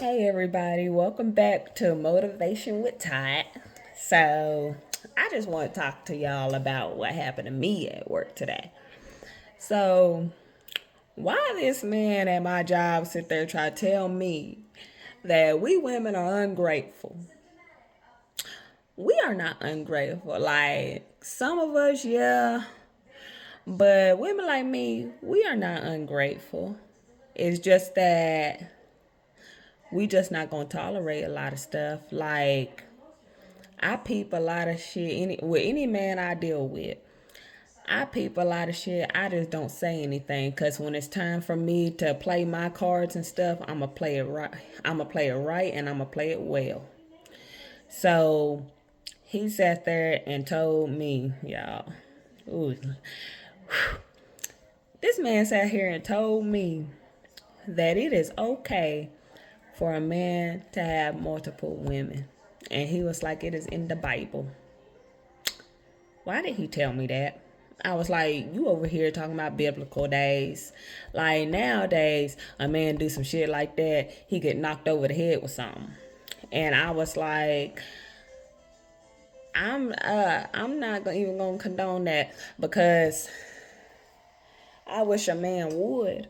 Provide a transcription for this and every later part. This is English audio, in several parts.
Hey everybody, welcome back to Motivation with Todd. So, I just want to talk to y'all about what happened to me at work today. So, why this man at my job sit there try to tell me that we women are ungrateful? We are not ungrateful. Like some of us, yeah, but women like me, we are not ungrateful. It's just that we just not gonna tolerate a lot of stuff. Like I peep a lot of shit with any man I deal with. I peep a lot of shit. I just don't say anything because when it's time for me to play my cards and stuff, I'ma play it right. I'ma play it right and I'ma play it well. So he sat there and told me, y'all. Ooh, this man sat here and told me that it is okay for a man to have multiple women. And he was like, it is in the Bible. Why did he tell me that? I was like, you over here talking about biblical days. Like nowadays, a man do some shit like that, he get knocked over the head with something. And I was like, I'm not even gonna condone that because I wish a man would.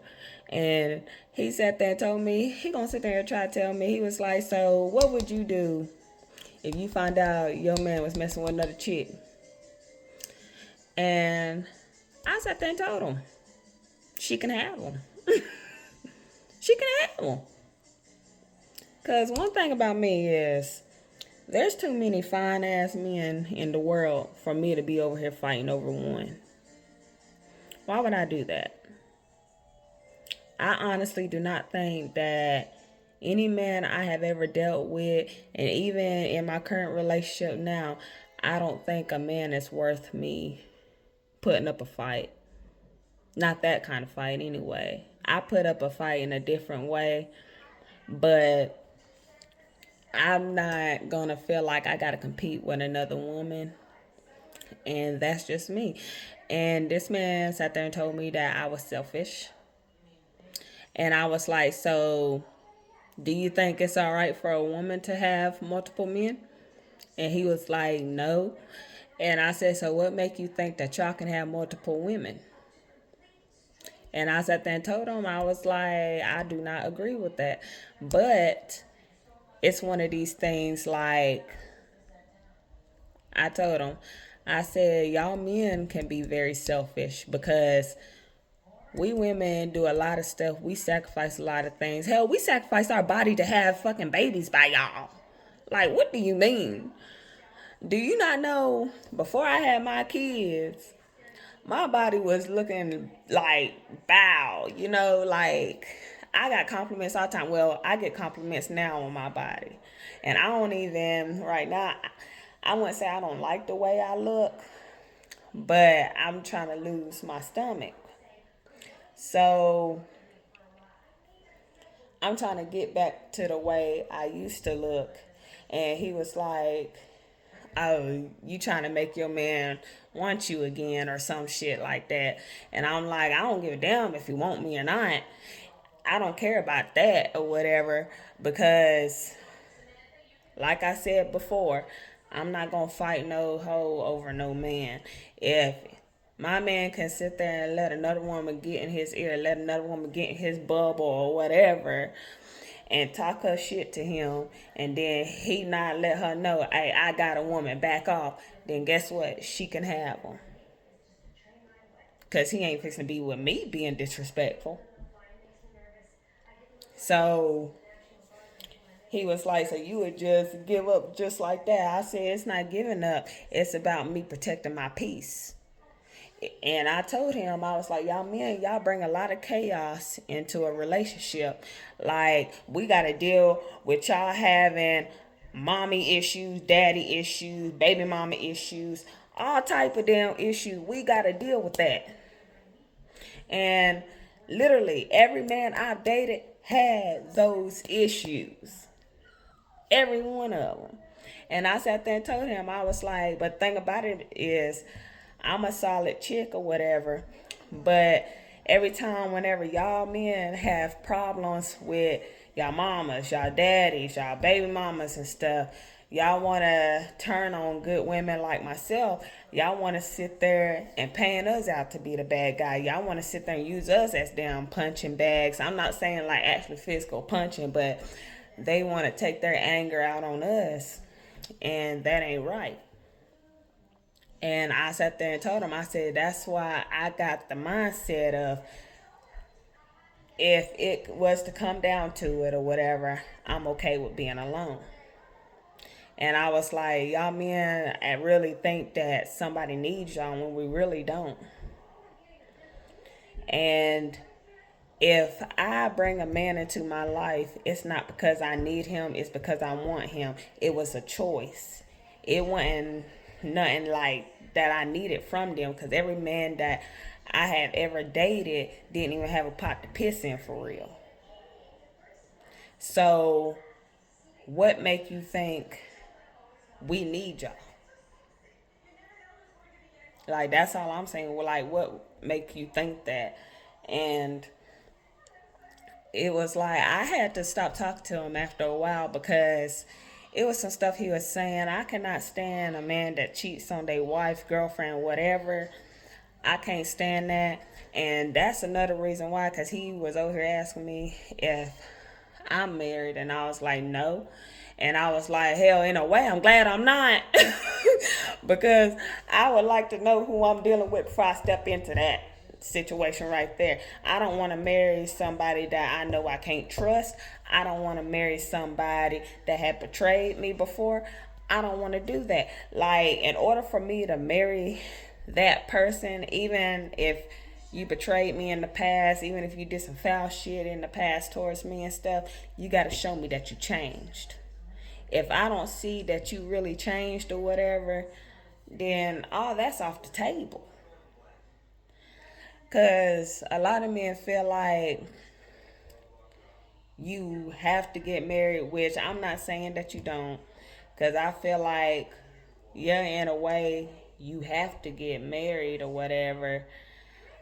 And he sat there and told me, he gonna sit there and try to tell me, he was like, so what would you do if you find out your man was messing with another chick? And I sat there and told him, she can have him. She can have him. Because one thing about me is there's too many fine ass men in the world for me to be over here fighting over one. Why would I do that? I honestly do not think that any man I have ever dealt with, and even in my current relationship now, I don't think a man is worth me putting up a fight. Not that kind of fight, anyway. I put up a fight in a different way, but I'm not gonna feel like I gotta compete with another woman. And that's just me. And this man sat there and told me that I was selfish. And I was like, so do you think it's all right for a woman to have multiple men? And he was like, no. And I said, so what make you think that y'all can have multiple women? And I sat there and told him, I was like, I do not agree with that. But it's one of these things like I told him, I said, y'all men can be very selfish because we women do a lot of stuff. We sacrifice a lot of things. Hell, we sacrifice our body to have fucking babies by y'all. Like, what do you mean? Do you not know before I had my kids, my body was looking like bow, like I got compliments all the time. Well, I get compliments now on my body. And I don't even, right now, I wouldn't say I don't like the way I look, but I'm trying to lose my stomach. So I'm trying to get back to the way I used to look. And he was like, oh, you trying to make your man want you again or some shit like that. And I'm like, I don't give a damn if you want me or not. I don't care about that or whatever because, like I said before, I'm not going to fight no hoe over no man. If my man can sit there and let another woman get in his ear, let another woman get in his bubble or whatever, and talk her shit to him, and then he not let her know, hey, I got a woman, back off, then guess what? She can have him. Because he ain't fixing to be with me being disrespectful. So he was like, so you would just give up just like that? I said, it's not giving up. It's about me protecting my peace. And I told him, I was like, y'all men, y'all bring a lot of chaos into a relationship. Like, we got to deal with y'all having mommy issues, daddy issues, baby mama issues, all type of damn issues. We got to deal with that. And literally, every man I've dated had those issues. Every one of them. And I sat there and told him, I was like, but the thing about it is, I'm a solid chick or whatever. But every time whenever y'all men have problems with y'all mamas, y'all daddies, y'all baby mamas and stuff, y'all want to turn on good women like myself. Y'all want to sit there and paint us out to be the bad guy. Y'all want to sit there and use us as damn punching bags. I'm not saying like actually physical punching, but they want to take their anger out on us, and that ain't right. And I sat there and told him, I said, that's why I got the mindset of, if it was to come down to it or whatever, I'm okay with being alone. And I was like, y'all men, I really think that somebody needs y'all when we really don't. And if I bring a man into my life, it's not because I need him, it's because I want him. It was a choice. It wasn't nothing like that I needed from them, because every man that I have ever dated didn't even have a pot to piss in for real. So what make you think we need y'all? Like, that's all I'm saying. Well, like, what make you think that? And it was like I had to stop talking to him after a while, because it was some stuff he was saying. I cannot stand a man that cheats on their wife, girlfriend, whatever. I can't stand that. And that's another reason why, because he was over here asking me if I'm married, and I was like, no. And I was like, hell, in a way, I'm glad I'm not. Because I would like to know who I'm dealing with before I step into that situation right there. I don't want to marry somebody that I know I can't trust. I don't want to marry somebody that had betrayed me before. I don't want to do that. Like, in order for me to marry that person, even if you betrayed me in the past, even if you did some foul shit in the past towards me and stuff, you got to show me that you changed. If I don't see that you really changed or whatever, then all that's off the table. Because a lot of men feel like you have to get married, which I'm not saying that you don't. Because I feel like, yeah, in a way, you have to get married or whatever,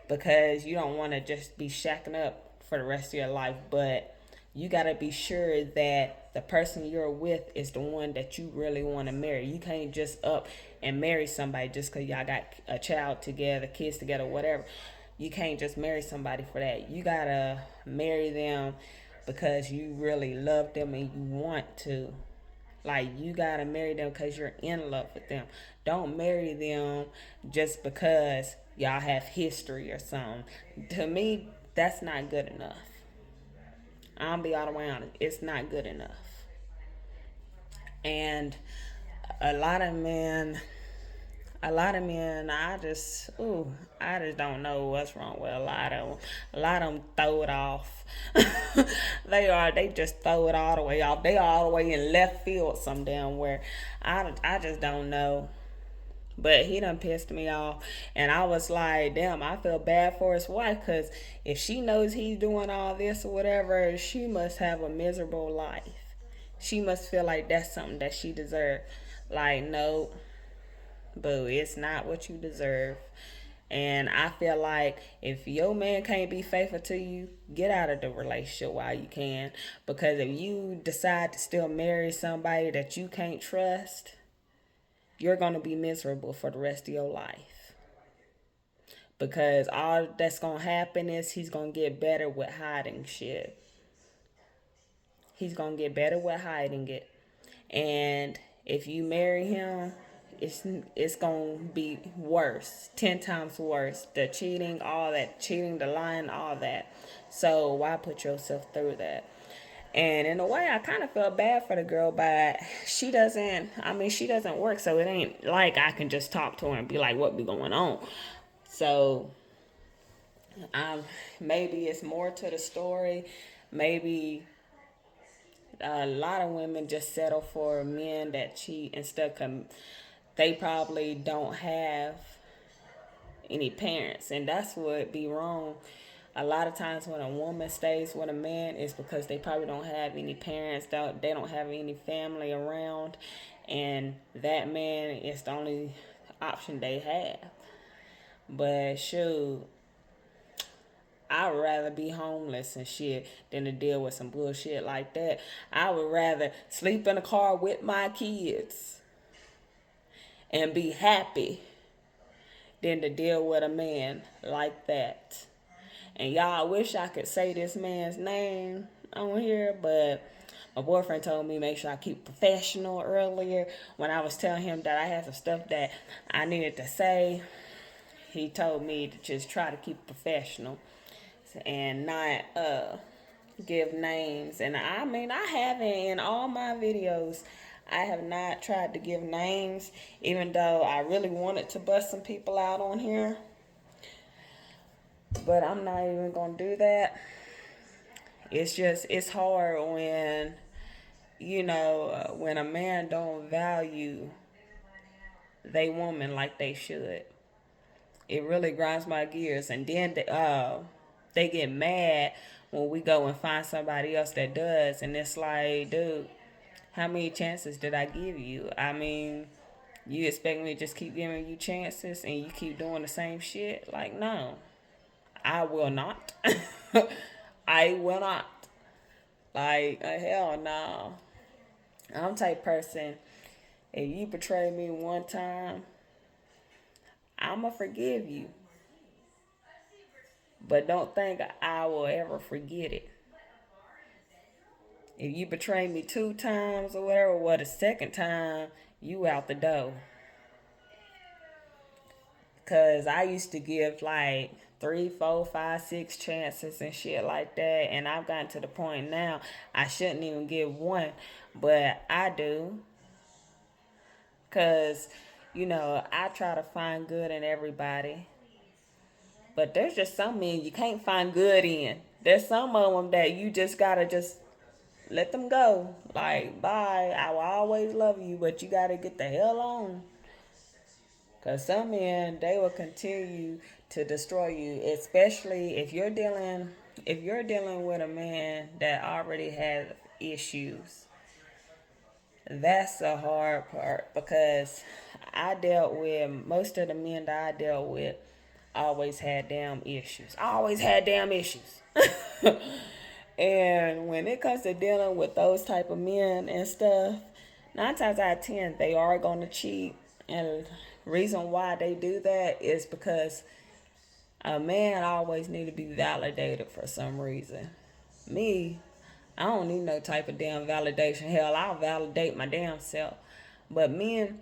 because you don't want to just be shacking up for the rest of your life. But you got to be sure that the person you're with is the one that you really want to marry. You can't just up and marry somebody just because y'all got a child together, kids together, whatever. You can't just marry somebody for that. You got to marry them because you really love them and you want to. Like, you got to marry them because you're in love with them. Don't marry them just because y'all have history or something. To me, that's not good enough. I'll be all the way honest. It's not good enough. And a lot of men, I just don't know what's wrong with a lot of them. A lot of them throw it off. They just throw it all the way off. They all the way in left field some damn where. I just don't know. But he done pissed me off. And I was like, damn, I feel bad for his wife, because if she knows he's doing all this or whatever, she must have a miserable life. She must feel like that's something that she deserves. Like, no, boo, it's not what you deserve. And I feel like if your man can't be faithful to you, get out of the relationship while you can. Because if you decide to still marry somebody that you can't trust, you're going to be miserable for the rest of your life. Because all that's going to happen is he's going to get better with hiding shit. He's going to get better with hiding it. And if you marry him, it's going to be worse, 10 times worse. The cheating, all that, cheating, the lying, all that. So why put yourself through that? And in a way, I kind of felt bad for the girl, but she doesn't work, so it ain't like I can just talk to her and be like, what be going on? So maybe it's more to the story. Maybe a lot of women just settle for men that cheat and stuff. They probably don't have any parents, and that's what be wrong. A lot of times when a woman stays with a man, it's because they probably don't have any parents, they don't have any family around, and that man is the only option they have. But shoot, I would rather be homeless and shit than to deal with some bullshit like that. I would rather sleep in a car with my kids and be happy than to deal with a man like that. And y'all, I wish I could say this man's name on here, but my boyfriend told me make sure I keep professional earlier. When I was telling him that I had some stuff that I needed to say, he told me to just try to keep professional and not give names. And I mean, I haven't in all my videos. I have not tried to give names, even though I really wanted to bust some people out on here. But I'm not even gonna do that. It's hard when, when a man don't value they woman like they should. It really grinds my gears. And then they get mad when we go and find somebody else that does. And it's like, dude, how many chances did I give you? I mean, you expect me to just keep giving you chances and you keep doing the same shit? Like, no, I will not. I will not. Like, hell no. I'm the type person, if you betray me one time, I'ma forgive you. But don't think I will ever forget it. If you betray me 2 times or whatever, well, the second time, you out the door. Because I used to give like 3, 4, 5, 6 chances and shit like that. And I've gotten to the point now, I shouldn't even give one. But I do. Because, I try to find good in everybody. But there's just some men you can't find good in. There's some of them that you just gotta just let them go. Like, bye. I will always love you, but you gotta get the hell on. Cause some men, they will continue to destroy you, especially if you're dealing with a man that already has issues. That's the hard part because I dealt with most of the men that I dealt with always had damn issues. I always had damn issues. And when it comes to dealing with those type of men and stuff, 9 times out of 10 they are gonna cheat. And reason why they do that is because a man always need to be validated for some reason. Me, I don't need no type of damn validation. Hell, I'll validate my damn self. But men,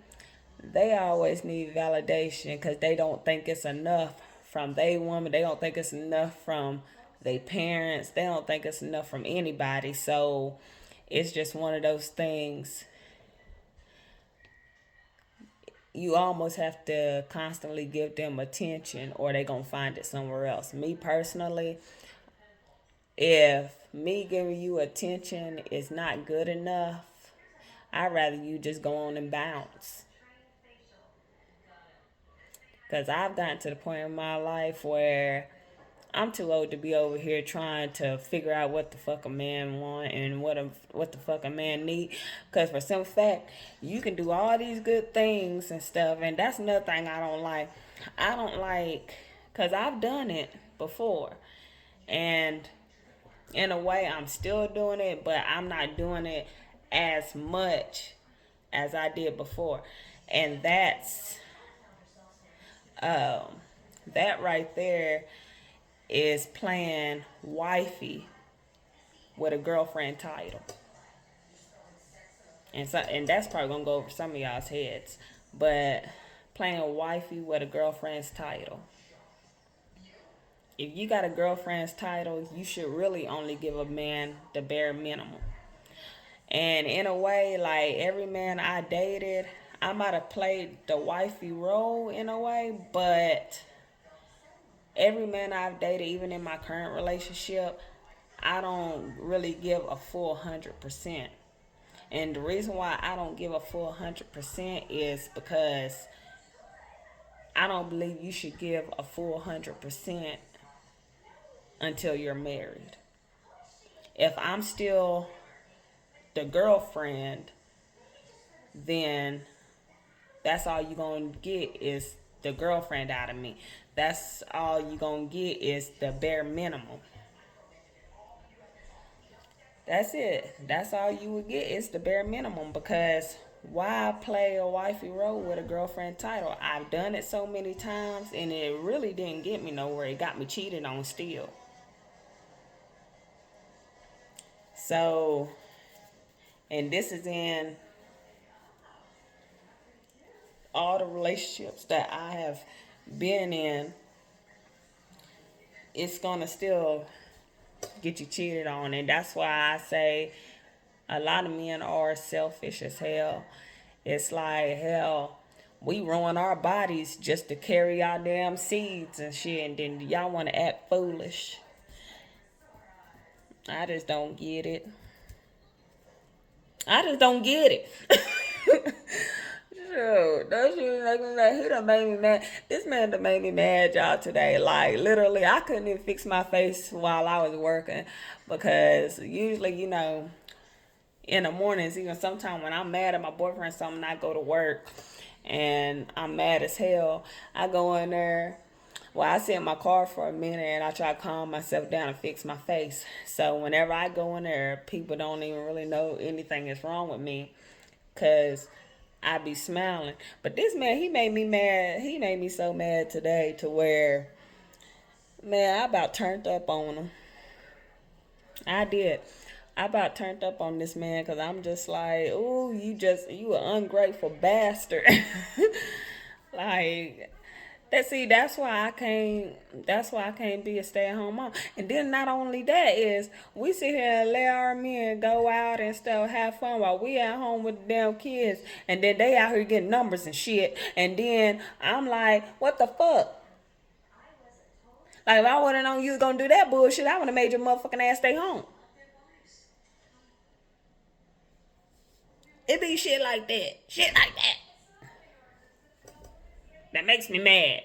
they always need validation because they don't think it's enough from their woman. They don't think it's enough from their parents. They don't think it's enough from anybody. So it's just one of those things. You almost have to constantly give them attention or they going to find it somewhere else. Me personally, if me giving you attention is not good enough, I'd rather you just go on and bounce. Because I've gotten to the point in my life where I'm too old to be over here trying to figure out what the fuck a man want and what the fuck a man need. Because for some fact, you can do all these good things and stuff, and that's another thing I don't like. I don't like, because I've done it before, and in a way, I'm still doing it, but I'm not doing it as much as I did before, and that right there is playing wifey with a girlfriend title. And that's probably gonna go over some of y'all's heads. But playing wifey with a girlfriend's title. If you got a girlfriend's title, you should really only give a man the bare minimum. And in a way, like every man I dated, I might have played the wifey role in a way, but every man I've dated, even in my current relationship, I don't really give a full 100%. And the reason why I don't give a full 100% is because I don't believe you should give a full 100% until you're married. If I'm still the girlfriend, then that's all you're going to get is the girlfriend out of me. That's all you gonna get is the bare minimum. That's it. That's all you would get is the bare minimum because why play a wifey role with a girlfriend title? I've done it so many times and it really didn't get me nowhere. It got me cheated on still. So, and this is in all the relationships that I have been in, it's gonna still get you cheated on. And that's why I say a lot of men are selfish as hell. It's like hell, we ruin our bodies just to carry our damn seeds and shit, and then y'all wanna act foolish. I just don't get it. I just don't get it. Sure, that shit make me mad. He done made me mad. This man done made me mad, y'all, today. Like, literally, I couldn't even fix my face while I was working because usually, in the mornings, even sometimes when I'm mad at my boyfriend or something, I go to work and I'm mad as hell. I go in there. Well, I sit in my car for a minute and I try to calm myself down and fix my face. So whenever I go in there, people don't even really know anything is wrong with me because I be smiling. But this man, he made me mad. He made me so mad today to where, man, I about turned up on him. I did. I about turned up on this man because I'm just like, ooh, you an ungrateful bastard. Like, that's why I can't be a stay-at-home mom. And then not only that is we sit here and let our men go out and stuff, have fun while we at home with the damn kids, and then they out here getting numbers and shit. And then I'm like, what the fuck? Like if I would've known you was gonna do that bullshit, I would've made your motherfucking ass stay home. It be shit like that. Shit like that. That makes me mad.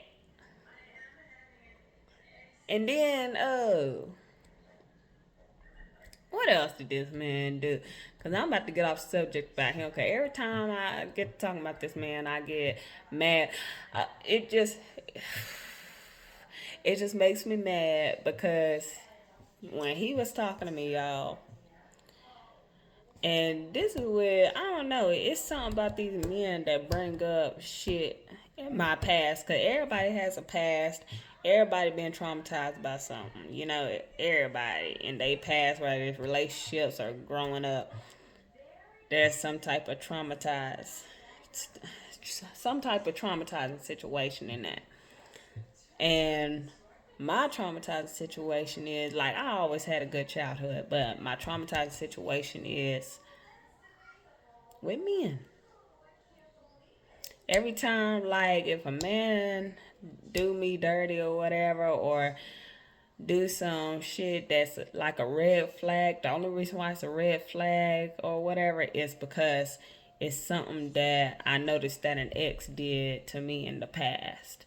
And then, what else did this man do? Because I'm about to get off subject about him. Because every time I get to talking about this man, I get mad. It just, it just makes me mad because when he was talking to me, y'all, and this is where, I don't know, it's something about these men that bring up shit in my past. Because everybody has a past. Everybody been traumatized by something. Everybody in they past, whether it's relationships or growing up, there's some type of traumatizing situation in that. And my traumatizing situation is like I always had a good childhood, but my traumatizing situation is with men. Every time, like if a man do me dirty or whatever, or do some shit that's like a red flag, the only reason why it's a red flag or whatever is because it's something that I noticed that an ex did to me in the past.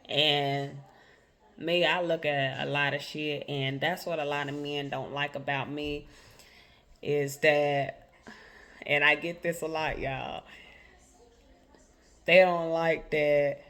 And me, I look at a lot of shit, and that's what a lot of men don't like about me is that, and I get this a lot, y'all. They don't like that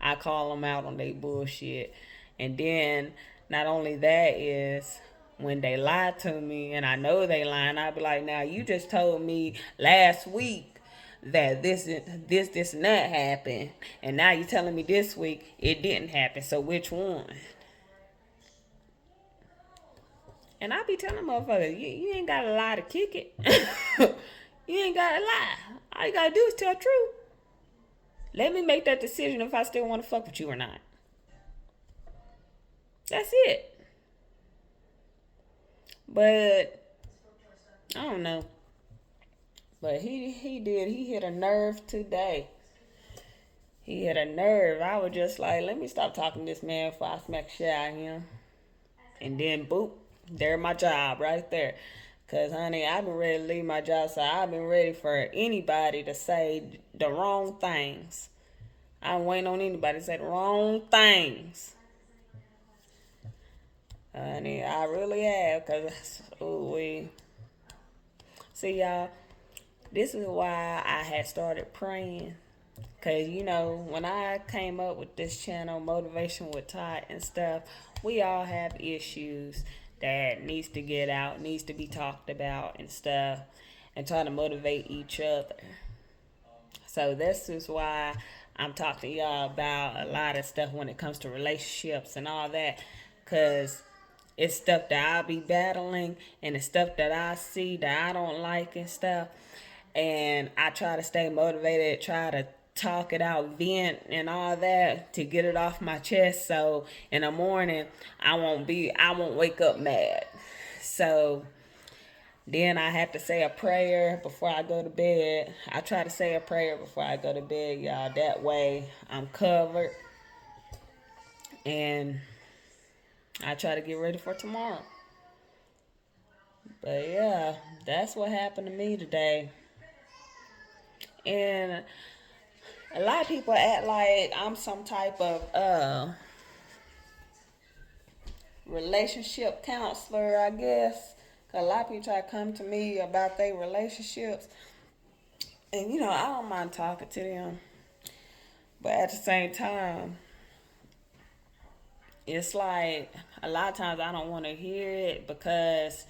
I call them out on their bullshit. And then, not only that is when they lie to me, and I know they lying, I be like, now you just told me last week that this and that happened, and now you telling me this week it didn't happen. So which one? And I be telling motherfuckers, you ain't got to lie to kick it. You ain't got to lie. All you got to do is tell the truth. Let me make that decision if I still want to fuck with you or not. That's it. But I don't know. But he hit a nerve today. He hit a nerve. I was just like, let me stop talking to this man before I smack shit out of him. And then boop, there my job right there. Cause honey, I've been ready to leave my job, so I've been ready for anybody to say the wrong things. I'm waiting on anybody to say the wrong things. Honey, I really have, cause we see y'all. This is why I had started praying Because, you know, when I came up with this channel, Motivation with Todd and stuff, we all have issues that needs to get out, needs to be talked about and stuff, and trying to motivate each other. So this is why I'm talking to y'all about a lot of stuff when it comes to relationships and all that. Because it's stuff that I'll be battling and it's stuff that I see that I don't like and stuff. And I try to stay motivated, try to talk it out, vent and all that to get it off my chest. So in the morning, I won't wake up mad. So then I have to say a prayer before I go to bed. I try to say a prayer before I go to bed, y'all. That way I'm covered. And I try to get ready for tomorrow. But yeah, that's what happened to me today. And a lot of people act like I'm some type of relationship counselor, I guess. 'Cause a lot of people try to come to me about their relationships. And, you know, I don't mind talking to them. But at the same time, it's like a lot of times I don't want to hear it because,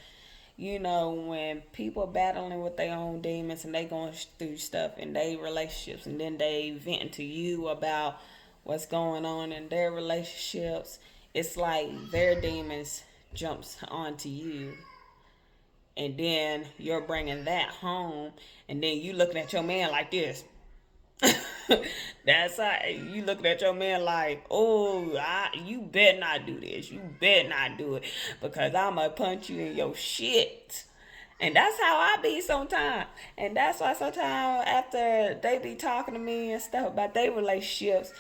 you know, when people battling with their own demons and they going through stuff in their relationships and then they venting to you about what's going on in their relationships, it's like their demons jumps onto you, and then you're bringing that home, and then you looking at your man like this. That's how you looking at your man like, oh, you better not do this. You better not do it because I'ma punch you in your shit. And that's how I be sometimes. And that's why sometimes after they be talking to me and stuff about their relationships,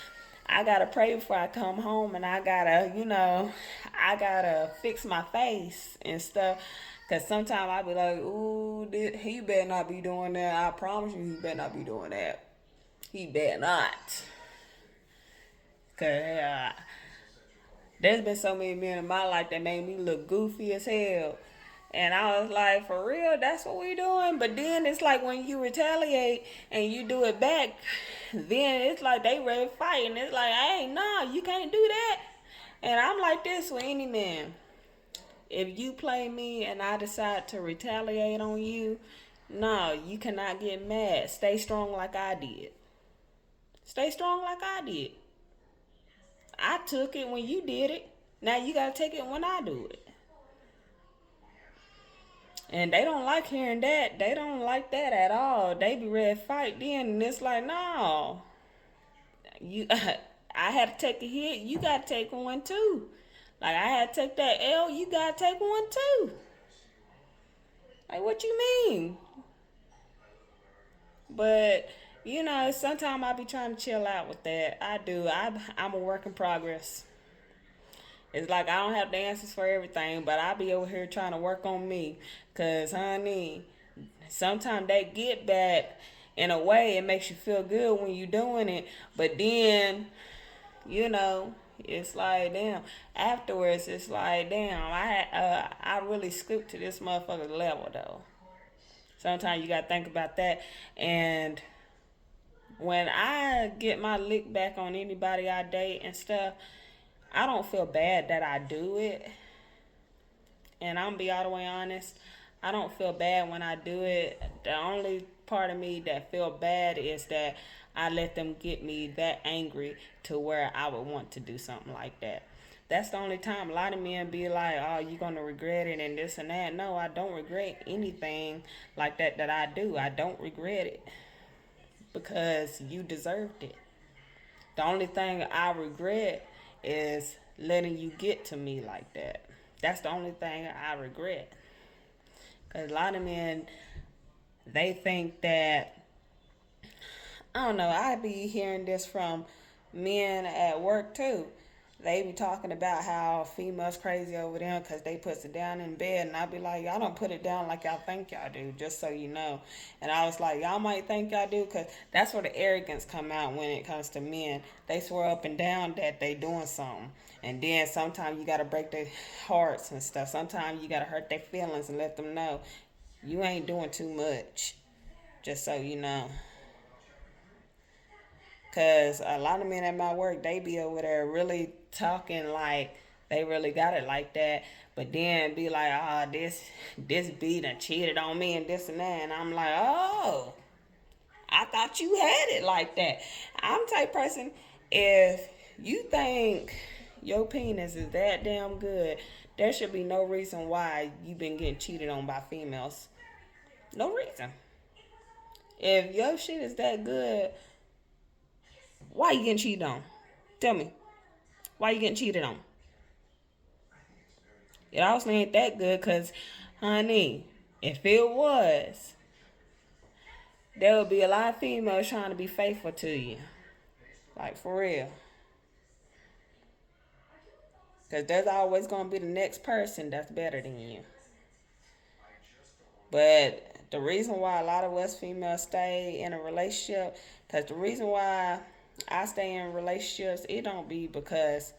I gotta pray before I come home, and I gotta, you know, I gotta fix my face and stuff. Cause sometimes I be like, ooh, he better not be doing that. I promise you, he better not be doing that. He better not. Cause there's been so many men in my life that made me look goofy as hell. And I was like, for real, that's what we doing? But then it's like when you retaliate and you do it back, then it's like they ready to fight. And it's like, hey, nah, you can't do that. And I'm like this with any man. If you play me and I decide to retaliate on you, no, you cannot get mad. Stay strong like I did. Stay strong like I did. I took it when you did it. Now you gotta take it when I do it. And they don't like hearing that. They don't like that at all. They be ready to fight then, and it's like, no, you. I had to take a hit. You gotta take one too. Like I had to take that L. You gotta take one too. Like what you mean? But you know, sometimes I be trying to chill out with that. I do. I'm a work in progress. It's like I don't have the answers for everything, but I be over here trying to work on me. Cause honey, sometimes they get back in a way it makes you feel good when you're doing it. But then, you know, it's like damn. Afterwards, it's like damn. I really scooped to this motherfucker's level though. Sometimes you gotta think about that. And when I get my lick back on anybody I date and stuff, I don't feel bad that I do it. And I'm gonna be all the way honest. I don't feel bad when I do it. The only part of me that feel bad is that I let them get me that angry to where I would want to do something like that. That's the only time a lot of men be like, oh, you're gonna regret it and this and that. No, I don't regret anything like that I do. I don't regret it because you deserved it. The only thing I regret is letting you get to me like that. That's the only thing I regret. Because a lot of men, they think that, I don't know, I be hearing this from men at work too. They be talking about how females crazy over them because they puts it down in bed. And I be like, y'all don't put it down like y'all think y'all do, just so you know. And I was like, y'all might think y'all do because that's where the arrogance come out when it comes to men. They swear up and down that they doing something. And then sometimes you got to break their hearts and stuff. Sometimes you got to hurt their feelings and let them know you ain't doing too much, just so you know. Cause a lot of men at my work, they be over there really talking like they really got it like that, but then be like, oh, this B done cheated on me and this and that, and I'm like, oh, I thought you had it like that. I'm the type person, if you think your penis is that damn good, there should be no reason why you've been getting cheated on by females. No reason. If your shit is that good, why you getting cheated on? Tell me. Why you getting cheated on? It also ain't that good because, honey, if it was, there would be a lot of females trying to be faithful to you. Like, for real. Because there's always going to be the next person that's better than you. But the reason why a lot of us females stay in a relationship, because the reason why I stay in relationships, it don't be because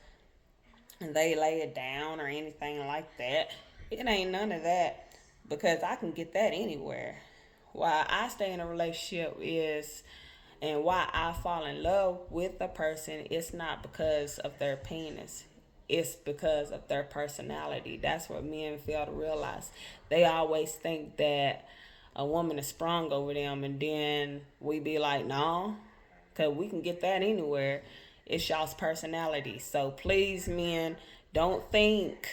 they lay it down or anything like that. It ain't none of that because I can get that anywhere. Why I stay in a relationship is, and why I fall in love with a person, it's not because of their penis. It's because of their personality. That's what men fail to realize. They always think that a woman is sprung over them, and then we be like, no, because we can get that anywhere. It's y'all's personality. So please, men, don't think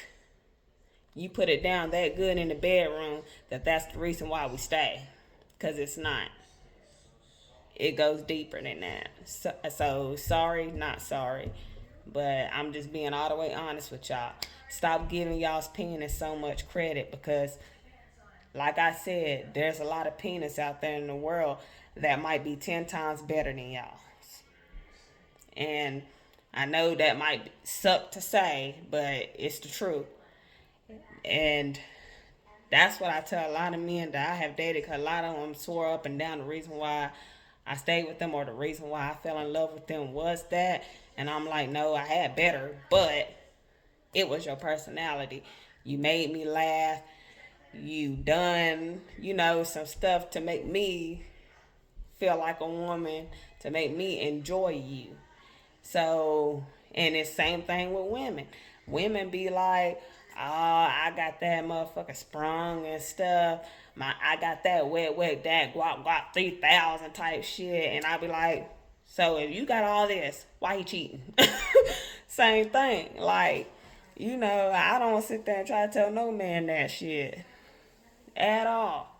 you put it down that good in the bedroom that that's the reason why we stay, because it's not. It goes deeper than that. So sorry, not sorry. But I'm just being all the way honest with y'all. Stop giving y'all's penis so much credit because, like I said, there's a lot of penis out there in the world that might be 10 times better than y'all. And I know that might suck to say, but it's the truth. And that's what I tell a lot of men that I have dated, because a lot of them swore up and down the reason why I stayed with them or the reason why I fell in love with them was that. And I'm like, no, I had better, but it was your personality. You made me laugh. You done, some stuff to make me feel like a woman, to make me enjoy you. So, and it's same thing with women. Women be like, oh, I got that motherfucker sprung and stuff. I got that wet, that guap 3000 type shit. And I be like, so if you got all this, why you cheating? Same thing. Like, I don't sit there and try to tell no man that shit at all.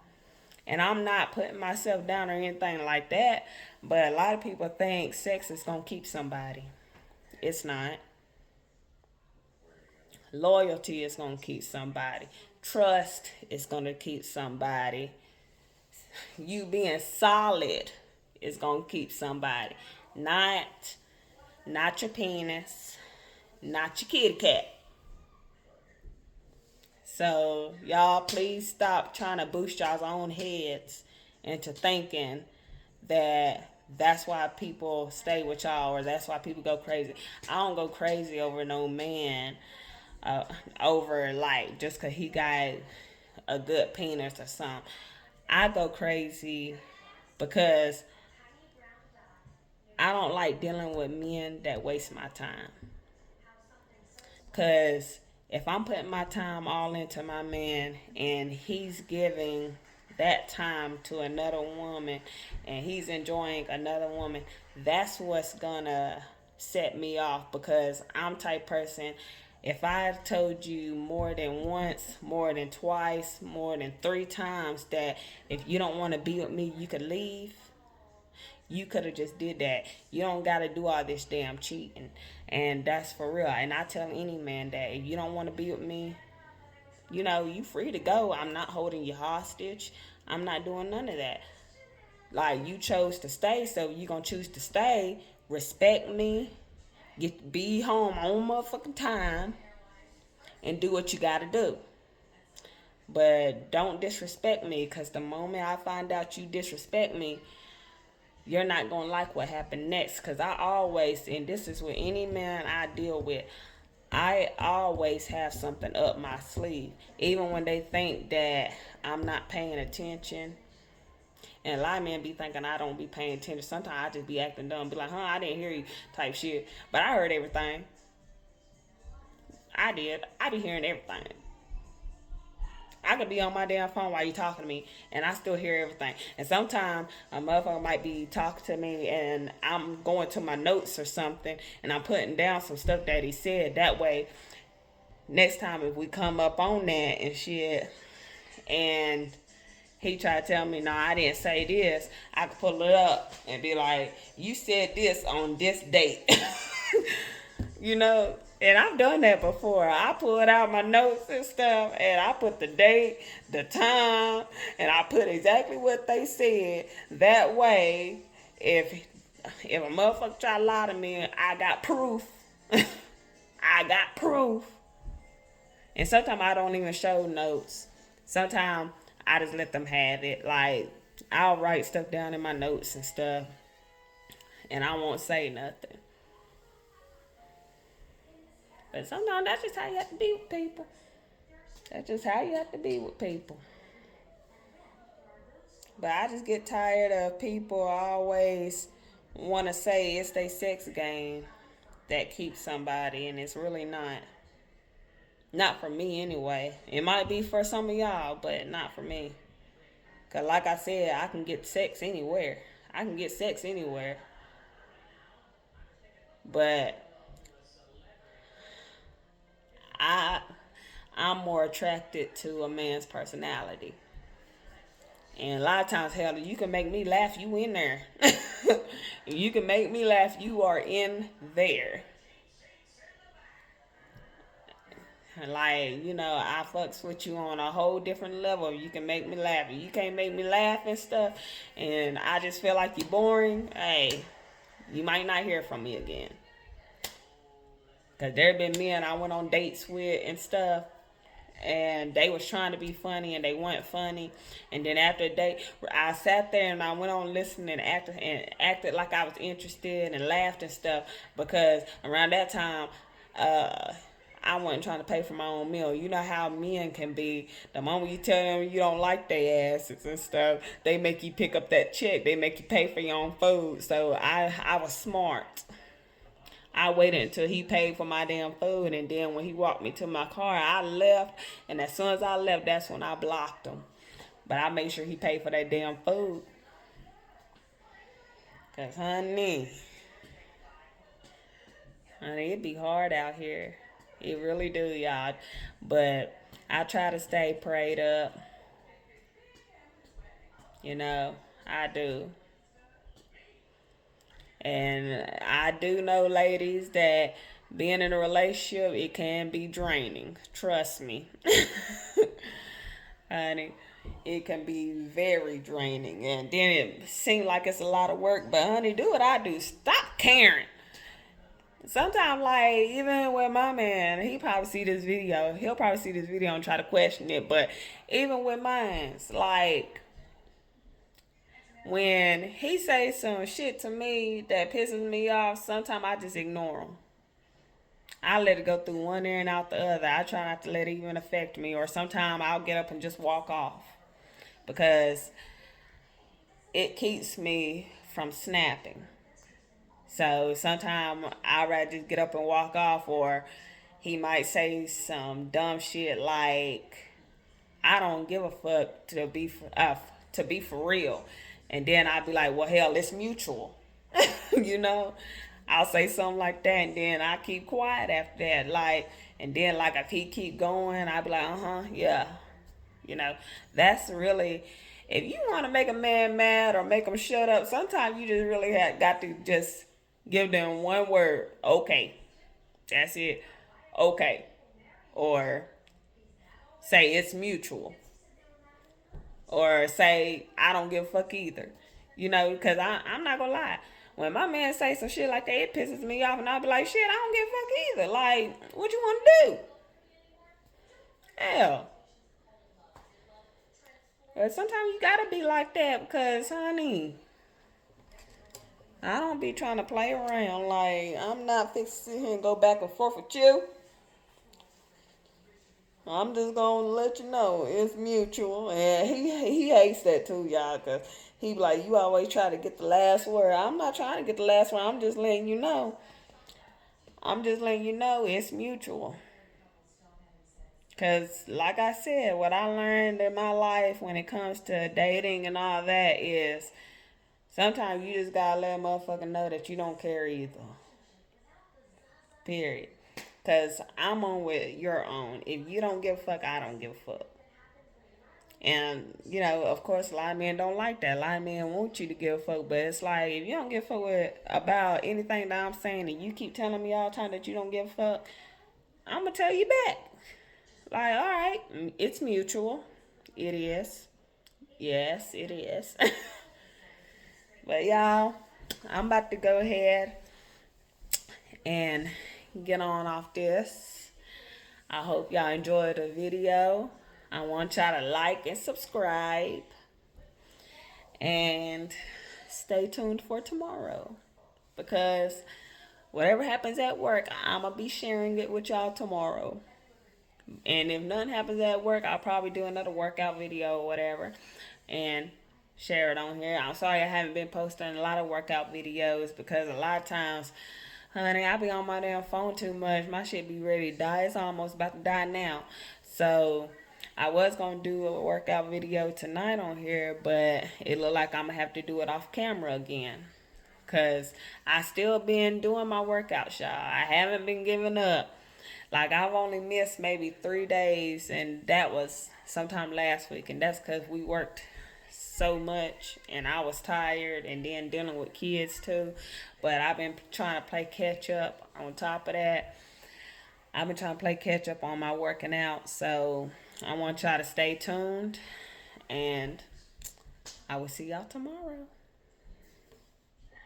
And I'm not putting myself down or anything like that. But a lot of people think sex is going to keep somebody. It's not. Loyalty is going to keep somebody. Trust is going to keep somebody. You being solid is going to keep somebody. Not your penis. Not your kitty cat. So, y'all, please stop trying to boost y'all's own heads into thinking that that's why people stay with y'all or that's why people go crazy. I don't go crazy over no man over like just because he got a good penis or something. I go crazy because I don't like dealing with men that waste my time. Because if I'm putting my time all into my man and he's giving that time to another woman and he's enjoying another woman, that's what's gonna set me off, because I'm type person, if I told you more than once, more than twice, more than 3 times that if you don't want to be with me, you could leave, you could have just did that. You don't got to do all this damn cheating. And that's for real. And I tell any man that if you don't want to be with me, you free to go. I'm not holding you hostage. I'm not doing none of that. Like, you chose to stay, so you going to choose to stay. Respect me. Be home on motherfucking time. And do what you got to do. But don't disrespect me, because the moment I find out you disrespect me, you're not going to like what happened next. Because I always, and this is with any man I deal with, I always have something up my sleeve. Even when they think that I'm not paying attention. And a lot of men be thinking I don't be paying attention. Sometimes I just be acting dumb. Be like, I didn't hear you type shit. But I heard everything. I did. I be hearing everything. I could be on my damn phone while you talking to me, and I still hear everything. And sometimes a motherfucker might be talking to me, and I'm going to my notes or something, and I'm putting down some stuff that he said. That way, next time if we come up on that and shit, and he tried to tell me, no, I didn't say this, I could pull it up and be like, you said this on this date. You know, and I've done that before. I pulled out my notes and stuff, and I put the date, the time, and I put exactly what they said. That way, if a motherfucker try to lie to me, I got proof. I got proof. And sometimes I don't even show notes. Sometimes I just let them have it. Like, I'll write stuff down in my notes and stuff, and I won't say nothing. But sometimes that's just how you have to be with people. That's just how you have to be with people. But I just get tired of people always want to say it's their sex game that keeps somebody, and it's really not. Not for me anyway. It might be for some of y'all, but not for me. Because like I said, I can get sex anywhere. I can get sex anywhere. But I'm more attracted to a man's personality. And a lot of times, hell, you can make me laugh, you in there. You can make me laugh, you are in there. Like, you know, I fucks with you on a whole different level. You can make me laugh. You can't make me laugh and stuff, and I just feel like you're boring, hey, you might not hear from me again. Because there have been men I went on dates with and stuff, and they was trying to be funny and they weren't funny. And then after a date, I sat there and I went on listening and acted like I was interested and laughed and stuff, because around that time, I wasn't trying to pay for my own meal. You know how men can be. The moment you tell them you don't like their asses and stuff, they make you pick up that check. They make you pay for your own food. So I was smart. I waited until he paid for my damn food, and then when he walked me to my car, I left. And as soon as I left, that's when I blocked him. But I made sure he paid for that damn food. Because, honey, it be hard out here. It really do, y'all. But I try to stay prayed up. You know, I do. And I do know, ladies, that being in a relationship, it can be draining. Trust me. Honey, it can be very draining. And then it seems like it's a lot of work. But, honey, do what I do. Stop caring. Sometimes, like, even with my man, he probably see this video. He'll probably see this video and try to question it. But even with mine, like, when he says some shit to me that pisses me off, sometimes I just ignore him. I let it go through one ear and out the other. I try not to let it even affect me. Or sometimes I'll get up and just walk off, because it keeps me from snapping. So sometimes I'd rather just get up and walk off. Or he might say some dumb shit like, I don't give a fuck, to be for real. And then I'd be like, well, hell, it's mutual. You know, I'll say something like that, and then I keep quiet after that. Like, and then, like, if he keep going, I'd be like, yeah. You know, that's really, if you want to make a man mad or make him shut up, sometimes you just really got to just give them one word. Okay. That's it. Okay. Or say it's mutual. Or say, I don't give a fuck either. You know, because I'm not going to lie. When my man say some shit like that, it pisses me off. And I'll be like, shit, I don't give a fuck either. Like, what you want to do? Hell. But sometimes you got to be like that, because, honey, I don't be trying to play around. Like, I'm not fixing to sit here and go back and forth with you. I'm just gonna let you know it's mutual, and he hates that too, y'all, cause he be like, you always try to get the last word. I'm not trying to get the last word. I'm just letting you know. I'm just letting you know it's mutual. Cause like I said, what I learned in my life when it comes to dating and all that is sometimes you just gotta let a motherfucker know that you don't care either. Period. Cause I'm on with your own. If you don't give a fuck, I don't give a fuck. And, of course, a lot of men don't like that. A lot of men want you to give a fuck, but it's like, if you don't give a fuck about anything that I'm saying and you keep telling me all the time that you don't give a fuck, I'm going to tell you back. Like, all right, it's mutual. It is. Yes, it is. But, y'all, I'm about to go ahead and get on off this. I hope y'all enjoyed the video. I want y'all to like and subscribe. And stay tuned for tomorrow. Because whatever happens at work, I'm going to be sharing it with y'all tomorrow. And if nothing happens at work, I'll probably do another workout video or whatever. And share it on here. I'm sorry I haven't been posting a lot of workout videos because a lot of times, honey, I be on my damn phone too much. My shit be ready to die. It's almost about to die now. So I was going to do a workout video tonight on here, but it look like I'm going to have to do it off camera again. Because I still been doing my workouts, y'all. I haven't been giving up. Like, I've only missed maybe 3 days, and that was sometime last week. And that's because we worked so much, and I was tired, and then dealing with kids too. But I've been trying to play catch up on top of that. I've been trying to play catch up on my working out. So I want y'all to stay tuned, and I will see y'all tomorrow.